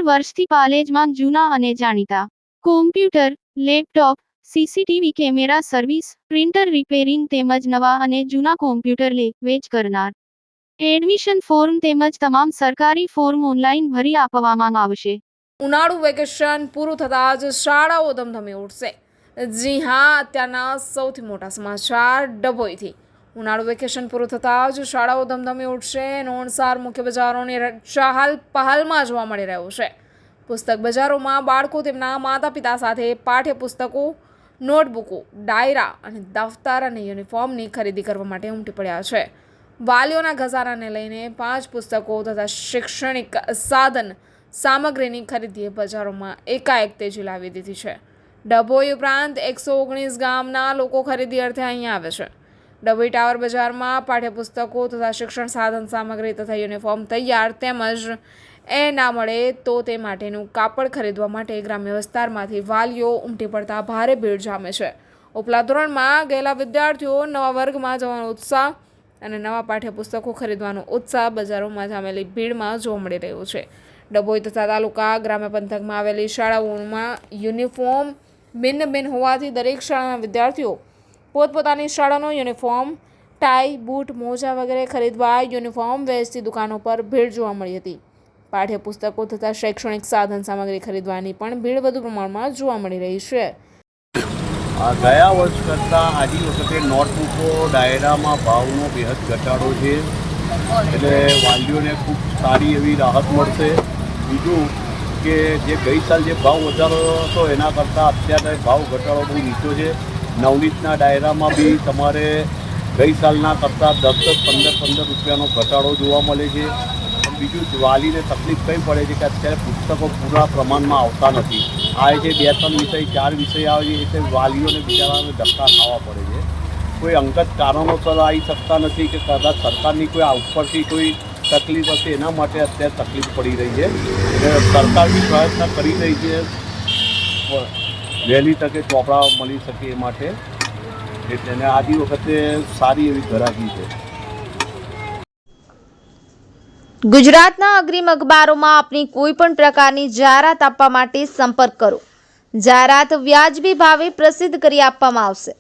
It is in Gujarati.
વર્ષથી પાલેજમાં જૂના અને જાણીતા computer, laptop, CCTV camera service, printer repairing તેમજ નવા અને જૂના કોમ્પ્યુટર લે-વેચ કરનાર. એડમિશન ફોર્મ તેમજ તમામ સરકારી ફોર્મ ઓનલાઈન ભરી આપવામાં આવશે. ઉનાળુ વેકેશન પૂરું થતાં જ શાળાઓ ધમધમી ઉઠશે. જી હા, અત્યારના સૌથી મોટા સમાચાર ડભોઈથી. ઉનાળુ વેકેશન પૂરું થતાં જ શાળાઓ ધમધમી ઉઠશે. નોણસાર મુખ્ય બજારોની ચહલ પહલમાં જોવા મળી રહ્યું છે. પુસ્તક બજારોમાં બાળકો તેમના માતા પિતા સાથે પાઠ્યપુસ્તકો, નોટબુકો, ડાયરા અને દફતર અને યુનિફોર્મની ખરીદી કરવા માટે ઉમટી પડ્યા છે. વાલીઓના ઘસારાને લઈને 5 પુસ્તકો તથા શૈક્ષણિક સાધન સામગ્રીની ખરીદીએ બજારોમાં એકાએક તેજી લાવી દીધી છે. ડભોઈ ઉપરાંત 119 ગામના લોકો ખરીદી અર્થે અહીં આવે છે. ડભોઈ ટાવર બજારમાં પાઠ્યપુસ્તકો તથા શિક્ષણ સાધન સામગ્રી તથા યુનિફોર્મ તૈયાર તેમજ એ ના મળે તો તે માટેનું કાપડ ખરીદવા માટે ગ્રામ્ય વિસ્તારમાંથી વાલીઓ ઉમટી પડતા ભારે ભીડ જામે છે. ઉપલા ધોરણમાં ગયેલા વિદ્યાર્થીઓ નવા વર્ગમાં જવાનો ઉત્સાહ અને નવા પાઠ્યપુસ્તકો ખરીદવાનો ઉત્સાહ બજારોમાં જામેલી ભીડમાં જોવા મળી રહ્યો છે. ડભોઈ તથા તાલુકા ગ્રામ્ય પંથકમાં આવેલી શાળાઓમાં યુનિફોર્મ ભિન્ન ભિન્ન હોવાથી દરેક શાળાના વિદ્યાર્થીઓ પોતપોતાની શાળાનો યુનિફોર્મ, ટાઈ, બૂટ, મોજા વગેરે ખરીદવા યુનિફોર્મ વેચતી દુકાનો પર ભીડ જોવા મળી હતી. પાઠ્યપુસ્તકો તથા શૈક્ષણિક સાધન સામગ્રી ખરીદવાની પણ ભીડ વધુ પ્રમાણમાં જોવા મળી રહી છે. ગયા વર્ષ કરતાં આજી વખતે નોટબુકો, ડાયરામાં ભાવનો બેહદ ઘટાડો છે, એટલે વાલીઓને ખૂબ સારી એવી રાહત મળશે. બીજું કે જે ગઈ સાલ જે ભાવ વધારો હતો એના કરતાં અત્યારે ભાવ ઘટાડો બહુ નીચો છે. નવનીતના ડાયરામાં બી તમારે ગઈ સાલના કરતાં 10-15 રૂપિયાનો ઘટાડો જોવા મળે છે. બીજું વાલીને તકલીફ કઈ પડે છે કે અત્યારે પુસ્તકો પૂરા પ્રમાણમાં આવતા નથી. આવે છે 2-3 વિષય, 4 વિષય આવે છે એટલે વાલીઓને બિચારાને ધક્કા ખાવા પડે છે. કોઈ અંગત કારણોસર આવી શકતા નથી કે કદાચ સરકારની કોઈ આ ઉપરથી કોઈ તકલીફ હશે એના માટે અત્યારે તકલીફ પડી રહી છે. એટલે સરકાર બી પ્રયત્ન કરી રહી છે વહેલી તકે ચોપડા મળી શકે એ માટે. એટલે આજી વખતે સારી એવી ઘરાકી છે. ગુજરાતના અગ્રીમ અખબારોમાં આપની કોઈ પણ પ્રકારની જાહેરાત આપવા માટે સંપર્ક કરો. જાહેરાત વ્યાજબી ભાવે પ્રસિદ્ધ કરી આપવામાં આવશે.